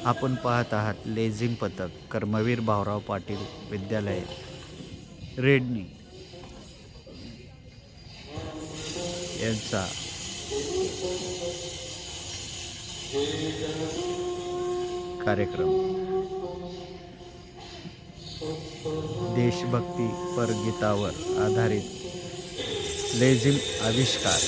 आपण पाहत आहात लेझिम पथक कर्मवीर भाऊराव पाटील विद्यालय रेडणी यांचा कार्यक्रम देशभक्तीपर गीतावर आधारित लेझिम आविष्कार।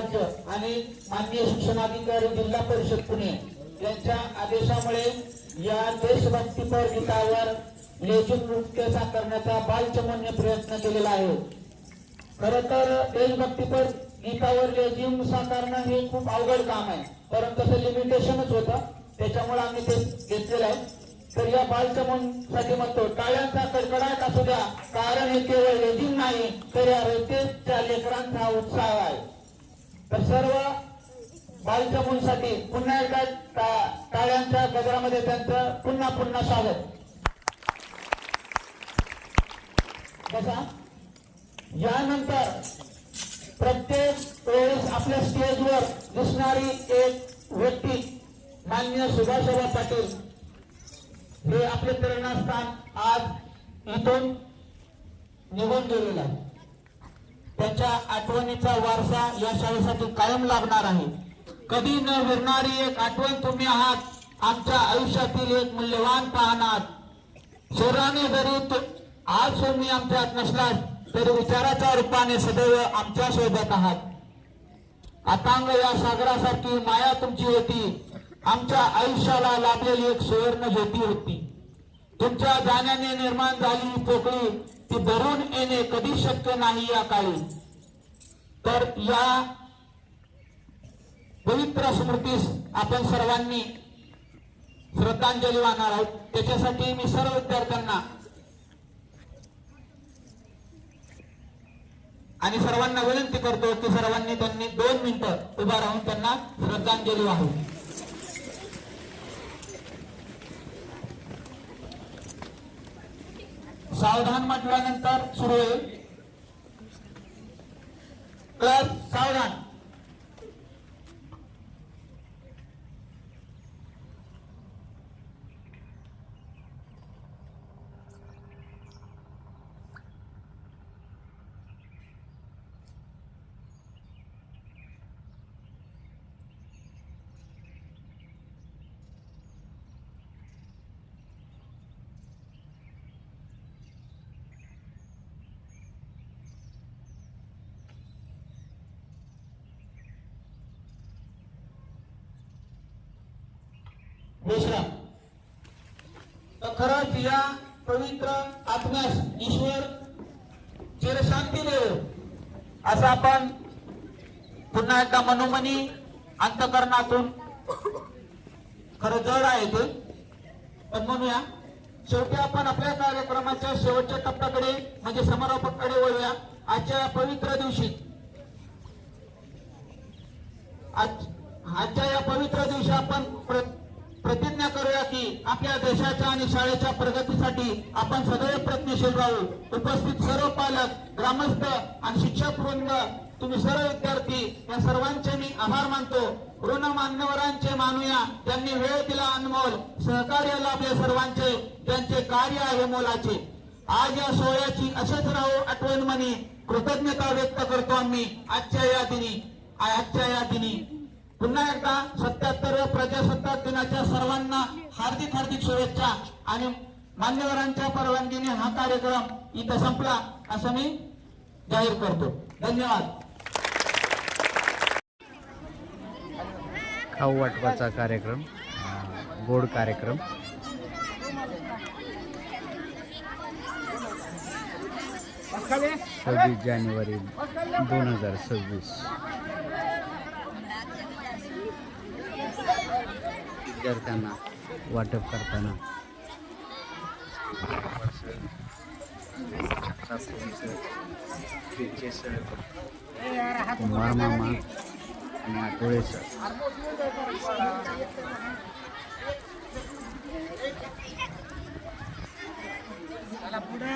राज्य आणि माननीय शिक्षणाधिकारी जिल्हा परिषद पुणे यांच्या आदेशामुळे या देशभक्तीपर गीतावर लेझिम नृत्य साकारण्याचा बालचमनने प्रयत्न केलेला आहे. खर तर देशभक्तीपर गीतावर लेझिम साकारणं हे खूप अवघड काम आहे, परंतु तसं लिमिटेशनच होतं, त्याच्यामुळे आम्ही ते घेतलेलं आहे. तर या बालचमनसाठी म्हणतो टाळ्यांचा कडकडाट असू द्या, कारण हे केवळ लेझिम नाही तर या रयतेच्या लेकरांचा उत्साह आहे. तर सर्व बालचमनसाठी पुन्हा एकदा टाळ्यांच्या गजरामध्ये त्यांचं पुन्हा पुन्हा स्वागत. बसा. यानंतर प्रत्येक वेळेस आपल्या स्टेजवर दिसणारी एक व्यक्ती माननीय सुभाषबाबू पाटील हे आपले प्रेरणास्थान आज इथून निघून गेलेलं आहे. त्यांच्या आठवणीचा वारसा या शाळेसाठी कायम लागणार आहे. कधी न विरणारी एक आठवण तुम्ही आहात, आमच्या आयुष्यातील एक मूल्यवान पाहणार. शरीराने जरी आज तुम्ही आमच्यात नसलात तरी विचाराच्या रूपाने सदैव आमच्या सोबत आहात. अथांग या सागरासारखी माया तुमची होती, आमच्या आयुष्याला लाभलेली एक सुवर्ण ज्योती होती. तुमच्या जाण्याने निर्माण झालेली पोकळी ती भरून येणे कधी शक्य नाही या काळी. तर या पवित्र स्मृतीस आपण सर्वांनी श्रद्धांजली वाहणार आहोत. त्याच्यासाठी मी सर्व विद्यार्थ्यांना आणि सर्वांना विनंती करतो की सर्वांनी त्यांनी 2 मिनिटं उभा राहून त्यांना श्रद्धांजली वाहू. सावधान म्हटल्यानंतर सुरू होईल. क्लास सावधान. विश्राम. तर खरंच या पवित्र आत्म्यास ईश्वर चिरशांती देव असं आपण पुन्हा एकदा मनोमनी अंतकरणातून खरं जड आहे ते पण म्हणूया. शेवटी आपण आपल्या कार्यक्रमाच्या शेवटच्या टप्प्याकडे म्हणजे समारोपाकडे वळूया. आजच्या पवित्र दिवशी आजच्या या पवित्र दिवशी आपण प्रतिज्ञा करूया की आपल्या देशाच्या आणि शाळेच्या प्रगतीसाठी आपण सदैव प्रयत्नशील राहू. उपस्थित सर्व पालक, ग्रामस्थ आणि शिक्षक वृंद, तुम्ही सर्व विद्यार्थी या सर्वांचे मी आभार मानतो. ऋण मान्यवरांचे मानूया, त्यांनी वेळ दिला अनमोल, सहकार्य लाभले सर्वांचे, त्यांचे कार्य आहे मोलाचे. आज या सोहळ्याची असेच राहू आठवण म्हणी, कृतज्ञता व्यक्त करतो आम्ही आजच्या या दिनी. पुन्हा एकदा 77व्या प्रजासत्ताक दिनाच्या सर्वांना हार्दिक हार्दिक शुभेच्छा. आणि मान्यवरांच्या परवानगीने हा कार्यक्रम इथं संपला असं मी जाहीर करतो. धन्यवाद. खाऊ वाटपाचा कार्यक्रम, गोड कार्यक्रम 26 जानेवारी 2026 विद्यार्थ्यांना वाटप करताना कुमार मामा आणि आठवळे सर. पुढे